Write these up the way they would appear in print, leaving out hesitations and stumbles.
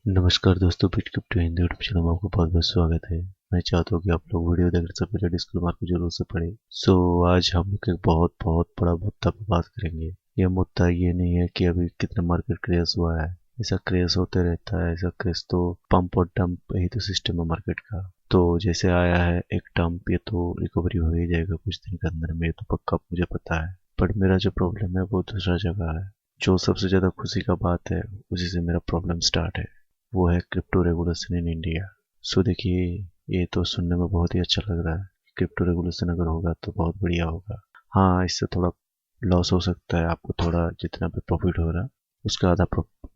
नमस्कार दोस्तों, bit crypto Hindi YouTube channel में आपका बहुत बहुत स्वागत है। मैं चाहता हूँ कि आप लोग वीडियो देखने से पहले डिस्क्लेमर को जरूर से पढ़ें। आज हम लोग एक बहुत बहुत बड़ा मुद्दा पर बात करेंगे। यह मुद्दा ये नहीं है कि अभी कितना मार्केट क्रेश हुआ है। ऐसा क्रेश होते रहता है। ऐसा क्रेश तो पंप और डंप यही तो सिस्टम है मार्केट का। तो जैसे आया है एक डंप, ये तो रिकवरी हो ही जाएगा कुछ दिन के अंदर में, ये तो पक्का मुझे पता है। बट मेरा जो प्रॉब्लम है वो दूसरा जगह है। जो सबसे ज्यादा खुशी का बात है उसी से मेरा प्रॉब्लम स्टार्ट है, वो है क्रिप्टो रेगुलेशन इन इंडिया। देखिए, ये तो सुनने में बहुत ही अच्छा लग रहा है। क्रिप्टो रेगुलेशन अगर होगा तो बहुत बढ़िया होगा। हाँ, इससे थोड़ा लॉस हो सकता है आपको, थोड़ा जितना भी प्रॉफिट हो रहा है उसका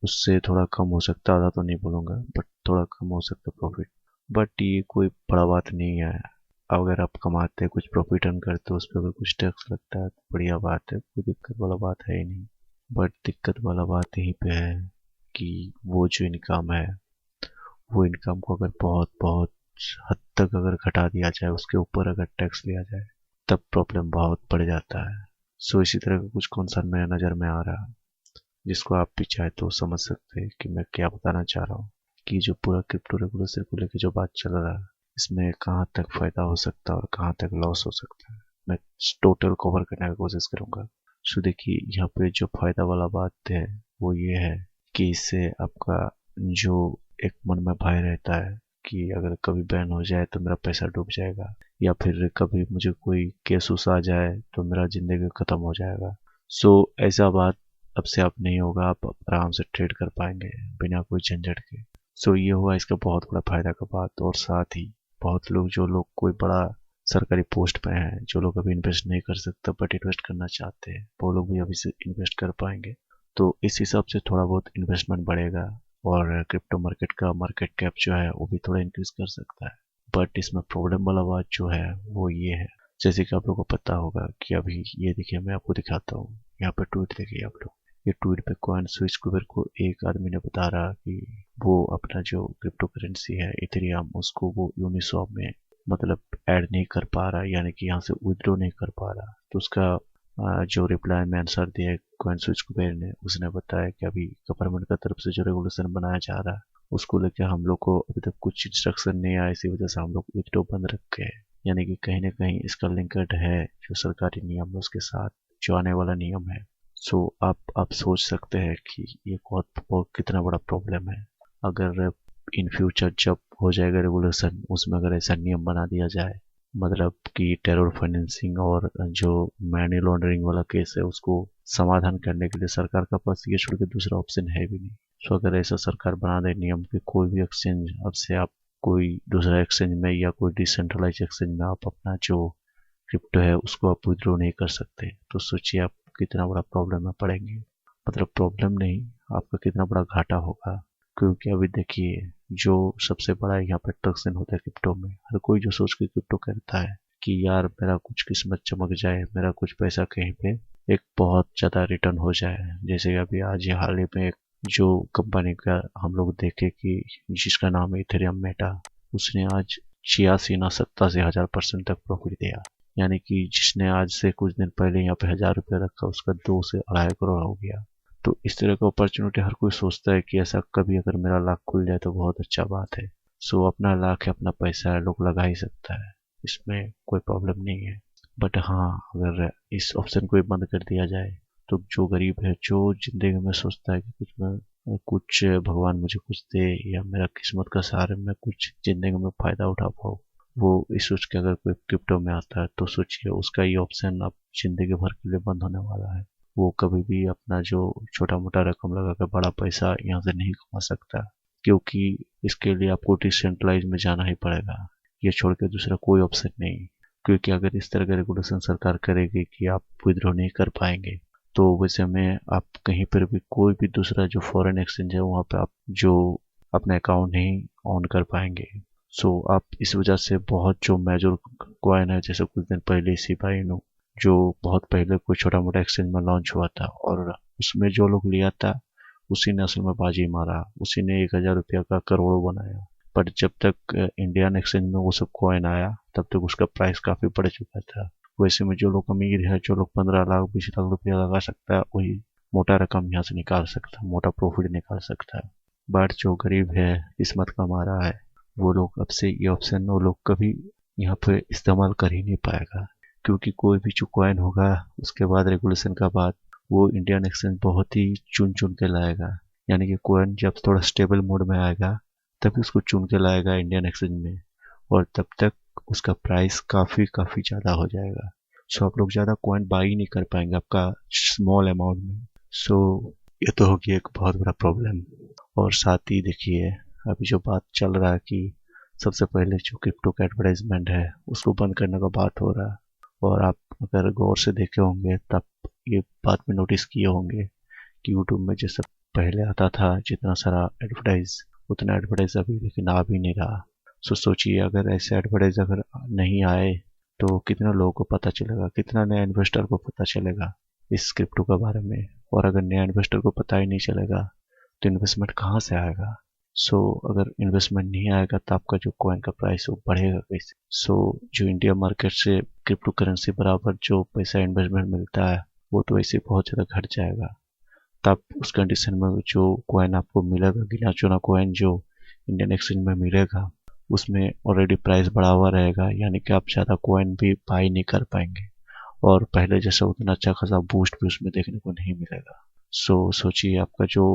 उससे थोड़ा कम हो सकता है। आधा तो नहीं बोलूँगा, बट थोड़ा कम हो सकता है प्रॉफिट। बट ये कोई बड़ा बात नहीं है। अगर आप कमाते हैं, कुछ प्रॉफिट अर्न करते हो, उस पर अगर कुछ टैक्स लगता है तो बढ़िया बात है, कोई दिक्कत वाला बात है ही नहीं। बट दिक्कत वाला बात यहीं पे है कि वो जो इनकम है, वो इनकम को अगर बहुत बहुत हद तक अगर घटा दिया जाए, उसके ऊपर अगर टैक्स लिया जाए, तब प्रॉब्लम बहुत बढ़ जाता है। इसी तरह का कुछ कॉन्सर्न मेरे नज़र में आ रहा है, जिसको आप भी चाहे तो समझ सकते हैं कि मैं क्या बताना चाह रहा हूँ। कि जो पूरा क्रिप्टो रेगुलेशन को लेकर जो बात चल रहा है, इसमें कहाँ तक फायदा हो सकता है और कहाँ तक लॉस हो सकता है, मैं टोटल कवर करने की कोशिश करूंगा। देखिए, यहाँ पे जो फायदा वाला बात है वो ये है कि इससे आपका जो एक मन में भय रहता है कि अगर कभी बैन हो जाए तो मेरा पैसा डूब जाएगा, या फिर कभी मुझे कोई केस उस आ जाए तो मेरा जिंदगी खत्म हो जाएगा। ऐसा बात अब से आप नहीं होगा। आप आराम से ट्रेड कर पाएंगे बिना कोई झंझट के। ये हुआ इसका बहुत बड़ा फायदा का बात। और साथ ही बहुत लोग, जो लोग कोई बड़ा सरकारी पोस्ट पे हैं, जो लोग अभी इन्वेस्ट नहीं कर सकते बट इन्वेस्ट करना चाहते हैं, वो लोग भी अभी से इन्वेस्ट कर पाएंगे। इस हिसाब से थोड़ा बहुत इन्वेस्टमेंट बढ़ेगा और क्रिप्टो मार्केट का मार्केट कैप जो है वो भी थोड़ा इंक्रीज कर सकता है। बट इसमें प्रॉब्लम वाला बात जो है वो ये है, जैसे कि आप लोगों को पता होगा कि अभी ये देखिए, मैं आपको दिखाता हूँ। यहाँ पे ट्वीट देखिए आप लोग। ये ट्वीट पे कॉइन स्विच कुबेर को एक आदमी ने बता रहा कि वो अपना जो क्रिप्टो करेंसी है इथेरियम, उसको वो यूनिस्वैप में मतलब ऐड नहीं कर पा रहा, यानी कि यहाँ से विड्रॉ नहीं कर पा रहा। उसका जो रिप्लाई में आंसर दिया कॉइन स्विच कुबेर ने, उसने बताया कि अभी गवर्नमेंट का तरफ से जो रेगुलेशन बनाया जा रहा है उसको लेकर हम लोग को अभी तक कुछ इंस्ट्रक्शन नहीं आया, इसी वजह से हम लोग विड्रॉ बंद रखे हैं। यानी कि कहीं ना कहीं इसका लिंकड है जो सरकारी नियम है उसके साथ, जो आने वाला नियम है। आप सोच सकते हैं कि ये बहुत कितना बड़ा प्रॉब्लम है। अगर इन फ्यूचर जब हो जाएगा रेगुलेशन, उसमें अगर ऐसा नियम बना दिया जाए, मतलब कि टेरर फाइनेंसिंग और जो मनी लॉन्ड्रिंग वाला केस है उसको समाधान करने के लिए सरकार का पास ये छोड़ के दूसरा ऑप्शन है भी नहीं। अगर ऐसा सरकार बना दे नियम कि कोई भी एक्सचेंज अब से आप कोई दूसरा एक्सचेंज में या कोई डिसेंट्रलाइज एक्सचेंज में आप अपना जो क्रिप्टो है उसको आप विड्रॉ नहीं कर सकते, तो सोचिए आप कितना बड़ा प्रॉब्लम में पड़ेंगे। मतलब प्रॉब्लम नहीं, आपका कितना बड़ा घाटा होगा। क्योंकि अभी देखिए, जो सबसे बड़ा यहाँ पे ट्रैक्शन होता है क्रिप्टो में, हर कोई जो सोच के क्रिप्टो करता है कि यार मेरा कुछ किस्मत चमक जाए, मेरा कुछ पैसा कहीं पे एक बहुत ज्यादा रिटर्न हो जाए। जैसे कि अभी आज हाल ही में एक जो कंपनी का हम लोग देखे कि जिसका नाम है इथेरियम मेटा, उसने आज 86 ना 87 हजार% तक प्रॉफिट दिया। यानी कि जिसने आज से कुछ दिन पहले यहाँ पे 1000 रुपया रखा, उसका 2 से 2.5 करोड़ हो गया। इस तरह का अपॉर्चुनिटी हर कोई सोचता है कि ऐसा कभी अगर मेरा लाख खुल जाए तो बहुत अच्छा बात है। अपना लाख है, अपना पैसा है, लोग लगा ही सकता है, इसमें कोई प्रॉब्लम नहीं है। बट हाँ, अगर इस ऑप्शन को भी बंद कर दिया जाए तो जो गरीब है, जो जिंदगी में सोचता है कि कुछ भगवान मुझे कुछ दे या मेरा किस्मत का सहारे मैं कुछ जिंदगी में फायदा उठा पाऊँ, वो इस सोच के अगर कोई क्रिप्टो में आता है तो सोचिए उसका ये ऑप्शन अब जिंदगी भर के लिए बंद होने वाला है। वो कभी भी अपना जो छोटा मोटा रकम लगा कर बड़ा पैसा यहाँ से नहीं कमा सकता, क्योंकि इसके लिए आपको डिसेंट्रलाइज में जाना ही पड़ेगा। ये छोड़ के दूसरा कोई ऑप्शन नहीं। क्योंकि अगर इस तरह का रेगुलेशन सरकार करेगी कि आप विद्रोह नहीं कर पाएंगे, तो वैसे में आप कहीं पर भी कोई भी दूसरा जो फॉरेन एक्सचेंज है वहाँ पे आप जो अपना अकाउंट नहीं ऑन कर पाएंगे। आप इस वजह से बहुत जो मेजर कॉइन है, जैसे कुछ दिन पहले शिबा इनू, जो बहुत पहले कोई छोटा मोटा एक्सचेंज में लॉन्च हुआ था और उसमें जो लोग लिया था उसी ने असल में बाजी मारा, उसी ने 1000 रुपया का करोड़ों बनाया। बट जब तक इंडियन एक्सचेंज में वो सब कॉइन आया तब तक उसका प्राइस काफी बढ़ चुका था। वैसे में जो लोग अमीर है, जो लोग 15 लाख 20 लाख रुपया लगा सकता है, वही मोटा रकम यहाँ से निकाल सकता है, मोटा प्रॉफिट निकाल सकता है। बट जो गरीब है, किस्मत कमा रहा है, वो लोग अब से ये ऑप्शन वो लोग कभी यहाँ पे इस्तेमाल कर ही नहीं पाएगा। क्योंकि कोई भी जो कॉइन होगा उसके बाद रेगुलेशन का बाद वो इंडियन एक्सचेंज बहुत ही चुन चुन के लाएगा। यानी कि कॉइन जब थोड़ा स्टेबल मोड में आएगा तभी उसको चुन के लाएगा इंडियन एक्सचेंज में, और तब तक उसका प्राइस काफ़ी काफ़ी ज़्यादा हो जाएगा। सो आप लोग ज़्यादा कॉइन बाई नहीं कर पाएंगे आपका स्मॉल अमाउंट में। सो ये तो होगी एक बहुत बड़ा प्रॉब्लम। और साथ ही देखिए, अभी जो बात चल रहा है कि सबसे पहले जो क्रिप्टो का एडवर्टाइजमेंट है उसको बंद करने का बात हो रहा है। और आप अगर गौर से देखे होंगे तब ये बात में नोटिस किए होंगे कि यूट्यूब में जैसे पहले आता था जितना सारा एडवर्टाइज, उतना एडवर्टाइज अभी लेकिन आ भी नहीं रहा। सो सोचिए, अगर ऐसे एडवर्टाइज अगर नहीं आए तो कितना लोगों को पता चलेगा, कितना नया इन्वेस्टर को पता चलेगा इस क्रिप्टो के बारे में। और अगर नया इन्वेस्टर को पता ही नहीं चलेगा तो इन्वेस्टमेंट कहाँ से आएगा। सो अगर इन्वेस्टमेंट नहीं आएगा तो आपका जो कॉइन का प्राइस वो बढ़ेगा कैसे। सो जो इंडिया मार्केट से क्रिप्टो करेंसी बराबर जो पैसा इन्वेस्टमेंट मिलता है वो तो वैसे बहुत ज़्यादा घट जाएगा। तब उस कंडीशन में जो कॉइन आपको मिलेगा, गिना चुना कॉइन जो इंडियन एक्सचेंज में मिलेगा, उसमें ऑलरेडी प्राइस बढ़ा हुआ रहेगा। यानी कि आप ज़्यादा कॉइन भी बाई नहीं कर पाएंगे और पहले जैसा उतना अच्छा खासा बूस्ट भी उसमें देखने को नहीं मिलेगा। सो सोचिए, आपका जो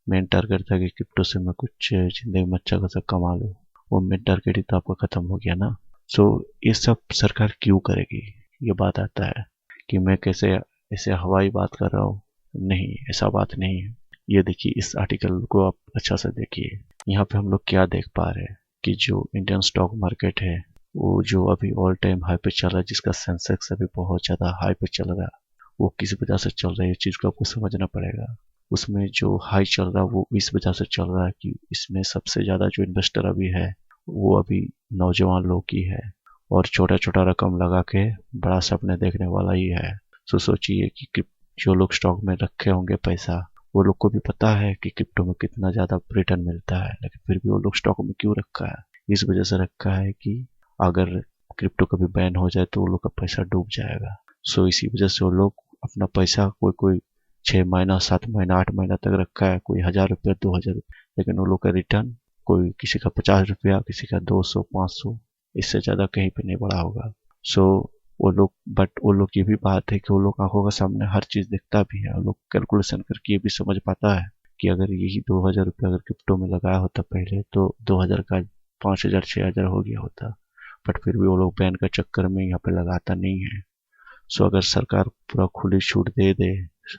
मेन टारगेट था कि क्रिप्टो से मैं कुछ जिंदगी में अच्छा खासा कमा लूँ, वो मेन टारगेट ही तो आपका ख़त्म हो गया ना। सो ये सब सरकार क्यों करेगी, ये बात आता है कि मैं कैसे ऐसे हवाई बात कर रहा हूँ। नहीं, ऐसा बात नहीं है। ये देखिए, इस आर्टिकल को आप अच्छा से देखिए। यहाँ पे हम लोग क्या देख पा रहे हैं कि जो इंडियन स्टॉक मार्केट है वो जो अभी ऑल टाइम हाई पे चल रहा है, जिसका सेंसेक्स अभी बहुत ज़्यादा हाई पे चल रहा है, वो किस वजह से चल रहा है, इस चीज़ को आपको समझना पड़ेगा। उसमें जो हाई चल रहा है वो इस वजह से चल रहा है कि इसमें सबसे ज़्यादा जो इन्वेस्टर अभी है वो अभी नौजवान लोग ही है, और छोटा छोटा रकम लगा के बड़ा सपने देखने वाला ही है। सो सोचिए कि जो लोग स्टॉक में रखे होंगे पैसा, वो लोग को भी पता है कि क्रिप्टो में कितना ज़्यादा रिटर्न मिलता है, लेकिन फिर भी वो लोग स्टॉक में क्यों रखा है। इस वजह से रखा है कि अगर क्रिप्टो कभी बैन हो जाए तो वो लोग का पैसा डूब जाएगा। सो इसी वजह से वो लोग अपना पैसा कोई कोई 6 महीना 7 महीना 8 महीना तक रखा है, कोई 1000 रुपया 2000 रुपया, लेकिन वो लोग का रिटर्न कोई किसी का 50 रुपया, किसी का 200 500, इससे ज़्यादा कहीं पे नहीं बढ़ा होगा। सो वो लोग, बट वो लोग ये भी बात है कि वो लोग आंखों के सामने हर चीज़ दिखता भी है। वो लोग कैलकुलेशन करके ये भी समझ पाता है कि अगर यही 2000 रुपया अगर क्रिप्टो में लगाया होता पहले तो 2000 का 5000 6000 हो गया होता। बट फिर भी वो लोग बैन का चक्कर में यहाँ पे लगाता नहीं है। सो अगर सरकार पूरा खुली छूट दे दे,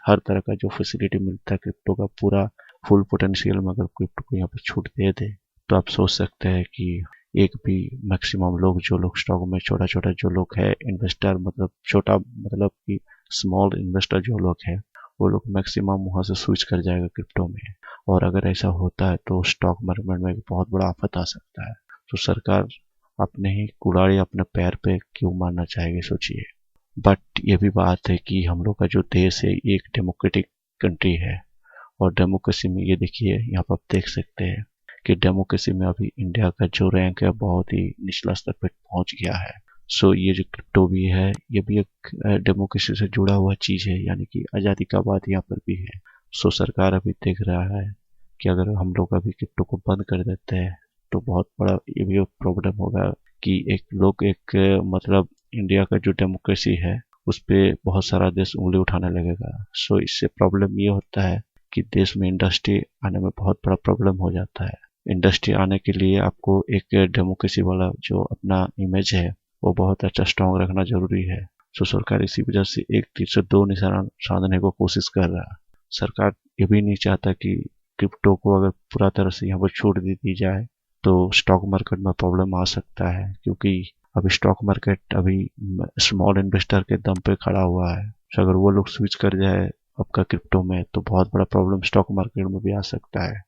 हर तरह का जो फैसिलिटी मिलता है क्रिप्टो का पूरा फुल पोटेंशियल में अगर क्रिप्टो को यहाँ पे छूट दे दे, तो आप सोच सकते हैं कि एक भी मैक्सिमम लोग, जो लोग स्टॉक में छोटा छोटा जो लोग है इन्वेस्टर, मतलब छोटा मतलब कि स्मॉल इन्वेस्टर जो लोग हैं, वो लोग मैक्सिमम वहाँ से स्विच कर जाएगा क्रिप्टो में। और अगर ऐसा होता है तो स्टॉक मार्केट में एक बहुत बड़ा आफत आ सकता है। तो सरकार अपने ही कुल्हाड़ी अपने पैर पे क्यों मारना चाहेगी, सोचिए। बट ये भी बात है कि हम लोग का जो देश है एक डेमोक्रेटिक कंट्री है, और डेमोक्रेसी में ये देखिए, यहाँ पर आप देख सकते हैं कि डेमोक्रेसी में अभी इंडिया का जो रैंक है बहुत ही निचला स्तर पर पहुंच गया है। सो ये जो क्रिप्टो भी है ये भी एक डेमोक्रेसी से जुड़ा हुआ चीज़ है, यानी कि आज़ादी का बात यहाँ पर भी है। सो सरकार अभी देख रहा है कि अगर हम लोग अभी क्रिप्टो को बंद कर देते हैं तो बहुत बड़ा ये भी एक प्रॉब्लम होगा कि एक मतलब इंडिया का जो डेमोक्रेसी है उस पर बहुत सारा देश उंगली उठाने लगेगा। सो इससे प्रॉब्लम ये होता है कि देश में इंडस्ट्री आने में बहुत बड़ा प्रॉब्लम हो जाता है। इंडस्ट्री आने के लिए आपको एक डेमोक्रेसी वाला जो अपना इमेज है वो बहुत अच्छा स्ट्रॉन्ग रखना जरूरी है। सो सरकार इसी वजह से एक तीर से दो निशाना साधने को कोशिश कर रहा है। सरकार ये भी नहीं चाहता कि क्रिप्टो को अगर पूरा तरह से यहाँ पर छूट दे दी जाए तो स्टॉक मार्केट में प्रॉब्लम आ सकता है, क्योंकि अभी स्टॉक मार्केट अभी स्मॉल इन्वेस्टर के दम पे खड़ा हुआ है। तो अगर वो लोग स्विच कर जाए आपका क्रिप्टो में तो बहुत बड़ा प्रॉब्लम स्टॉक मार्केट में भी आ सकता है।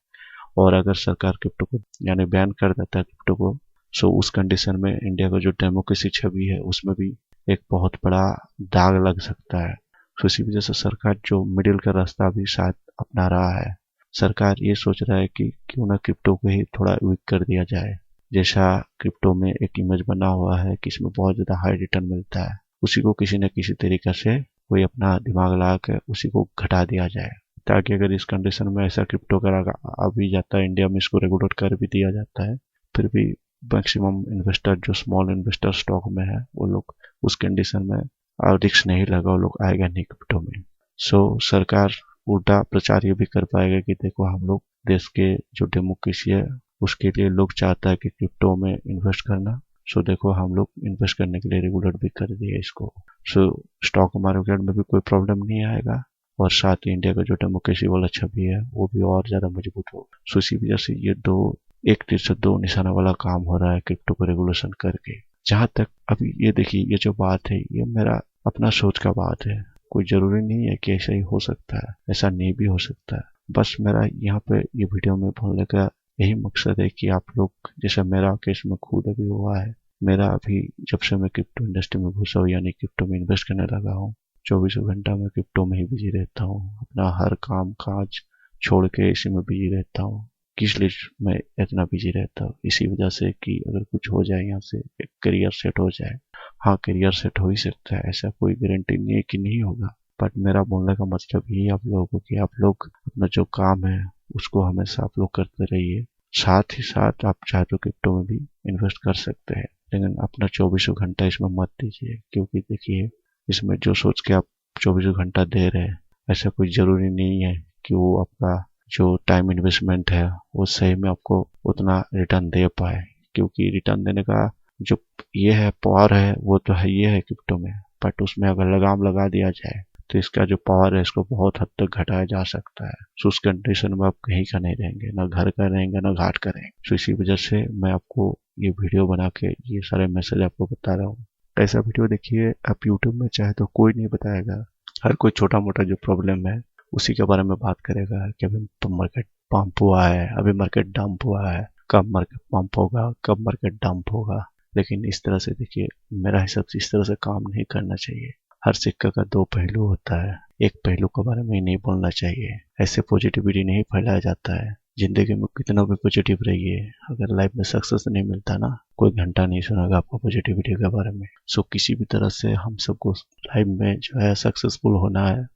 और अगर सरकार क्रिप्टो को यानी बैन कर देता है क्रिप्टो को, सो उस कंडीशन में इंडिया का जो डेमोक्रेसी छवि है उसमें भी एक बहुत बड़ा दाग लग सकता है। तो इसी वजह से सरकार जो मिडिल का रास्ता भी शायद अपना रहा है। सरकार ये सोच रहा है कि क्यों ना क्रिप्टो को ही थोड़ा वीक कर दिया जाए। जैसा क्रिप्टो में एक इमेज बना हुआ है कि इसमें बहुत ज़्यादा हाई रिटर्न मिलता है, उसी को किसी न किसी तरीके से कोई अपना दिमाग लगा कर उसी को घटा दिया जाए ताकि अगर इस कंडीशन में ऐसा क्रिप्टो करा आ भी जाता है, इंडिया में इसको रेगुलेट कर भी दिया जाता है, फिर भी मैक्सिमम इन्वेस्टर जो स्मॉल इन्वेस्टर स्टॉक में है वो लोग उस कंडीशन में रिस्क नहीं लगा, वो लोग आएगा नहीं क्रिप्टो में। सरकार उल्टा प्रचार ये भी कर पाएगा कि देखो हम लोग देश के जो डेमोक्रेसी है उसके लिए लोग चाहता है कि क्रिप्टो में इन्वेस्ट करना, देखो हम लोग इन्वेस्ट करने के लिए रेगुलेट भी कर दिए इसको। स्टॉक मार्केट में भी कोई प्रॉब्लम नहीं आएगा और साथ ही इंडिया का जो डेमोक्रेसी वाला छवि है वो भी और ज्यादा मजबूत हो। इसी वजह से ये एक तीर से दो निशाना वाला काम हो रहा है क्रिप्टो को रेगुलेशन करके। जहां तक अभी ये देखिए, ये जो बात है ये मेरा अपना सोच का बात है, कोई जरूरी नहीं है कि ऐसा ही हो सकता है, ऐसा नहीं भी हो सकता है। बस मेरा यहाँ पे ये वीडियो में बोलने का यही मकसद है कि आप लोग, जैसे मेरा केस में खुद अभी हुआ है, मेरा अभी जब से मैं क्रिप्टो इंडस्ट्री में घुसा हूँ यानी क्रिप्टो में इन्वेस्ट करने लगा हूँ, 24 घंटा मैं क्रिप्टो में ही बिजी रहता हूँ, अपना हर काम काज छोड़ के इसी में बिजी रहता हूँ। किस लिए मैं इतना बिजी रहता हूँ? इसी वजह से कि अगर कुछ हो जाए, यहाँ से एक करियर सेट हो जाए। हाँ, करियर सेट हो ही सकता है, ऐसा कोई गारंटी नहीं है कि नहीं होगा, बट मेरा बोलने का मतलब यही आप लोगों को कि आप लोग अपना जो काम है उसको हमेशा आप लोग करते रहिए। साथ ही साथ आप चाहे तो क्रिप्टो में भी इन्वेस्ट कर सकते हैं, लेकिन अपना 24 घंटा इसमें मत दीजिए, क्योंकि देखिए इसमें जो सोच के आप 24 घंटा दे रहे हैं, ऐसा कोई जरूरी नहीं है कि वो आपका जो टाइम इन्वेस्टमेंट है वो सही में आपको उतना रिटर्न दे पाए। क्योंकि रिटर्न देने का जो ये है पावर है वो तो है ये है क्रिप्टो में, बट उसमें अगर लगाम लगा दिया जाए तो इसका जो पावर है इसको बहुत हद तक घटाया जा सकता है। उस कंडीशन में आप कहीं का नहीं रहेंगे, ना घर का रहेंगे ना घाट का रहेंगे। इसी वजह से मैं आपको ये वीडियो बना के ये सारे मैसेज आपको बता रहा हूँ। ऐसा वीडियो देखिए आप यूट्यूब में चाहे तो कोई नहीं बताएगा, हर कोई छोटा मोटा जो प्रॉब्लम है उसी के बारे में बात करेगा कि अभी मार्केट पंप हुआ है, अभी मार्केट डंप हुआ है, कब मार्केट पंप होगा, कब मार्केट डंप होगा। लेकिन इस तरह से देखिए, मेरा हिसाब से इस तरह से काम नहीं करना चाहिए। हर सिक्का का दो पहलू होता है, एक पहलू के बारे में नहीं बोलना चाहिए। ऐसे पॉजिटिविटी नहीं फैलाया जाता है। जिंदगी में कितना भी पॉजिटिव रहिए, अगर लाइफ में सक्सेस नहीं मिलता ना, कोई घंटा नहीं सुनेगा आपको पॉजिटिविटी के बारे में। किसी भी तरह से हम सबको लाइफ में जो है सक्सेसफुल होना है।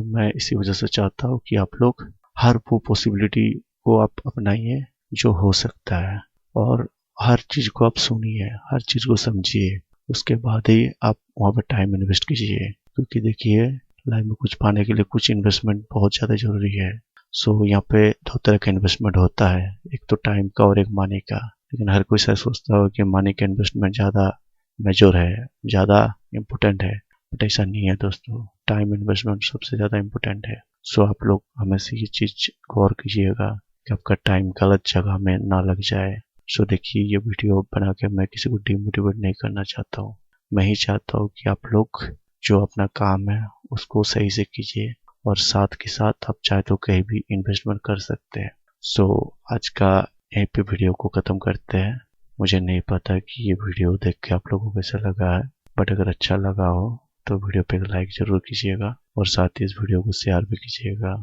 मैं इसी वजह से चाहता हूँ कि आप लोग हर वो पॉसिबिलिटी को आप अपनाइए जो हो सकता है, और हर चीज को आप सुनिए, हर चीज को समझिए, उसके बाद ही आप वहाँ पर टाइम इन्वेस्ट कीजिए। क्योंकि देखिए लाइफ में कुछ पाने के लिए कुछ इन्वेस्टमेंट बहुत ज़्यादा जरूरी है। यहाँ पे दो तरह का इन्वेस्टमेंट होता है, एक तो टाइम का और एक मनी का। लेकिन हर कोई शायद सोचता हो कि मनी का इन्वेस्टमेंट ज़्यादा मेजर है, ज़्यादा इम्पोर्टेंट है, बट ऐसा नहीं है दोस्तों। टाइम इन्वेस्टमेंट सबसे ज़्यादा इम्पोर्टेंट है। आप लोग हमेशा ये चीज़ गौर कीजिएगा कि आपका टाइम गलत जगह में ना लग जाए। देखिए ये वीडियो बना के मैं किसी को डिमोटिवेट नहीं करना चाहता हूँ। मैं ही चाहता हूँ कि आप लोग जो अपना काम है उसको सही से कीजिए, और साथ के साथ आप चाहे तो कहीं भी इन्वेस्टमेंट कर सकते हैं। आज का यहीं पे वीडियो को ख़त्म करते हैं। मुझे नहीं पता कि ये वीडियो देख के आप लोगों को कैसा लगा है, बट अगर अच्छा लगा हो तो वीडियो पे लाइक जरूर कीजिएगा और साथ ही इस वीडियो को शेयर भी कीजिएगा।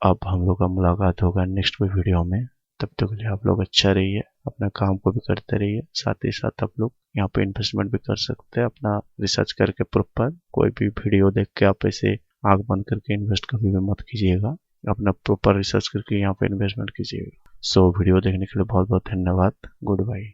अब हम लोग का मुलाकात होगा नेक्स्ट कोई वीडियो में। तब तक के लिए आप लोग अच्छा रहिए, अपना काम को भी करते रहिए, साथ ही साथ आप लोग यहाँ पे इन्वेस्टमेंट भी कर सकते हैं अपना रिसर्च करके प्रॉपर। कोई भी वीडियो देख के आप ऐसे आंख बंद करके इन्वेस्ट कभी भी मत कीजिएगा, अपना प्रॉपर रिसर्च करके यहाँ पे इन्वेस्टमेंट कीजिएगा। वीडियो देखने के लिए बहुत बहुत धन्यवाद। Good bye.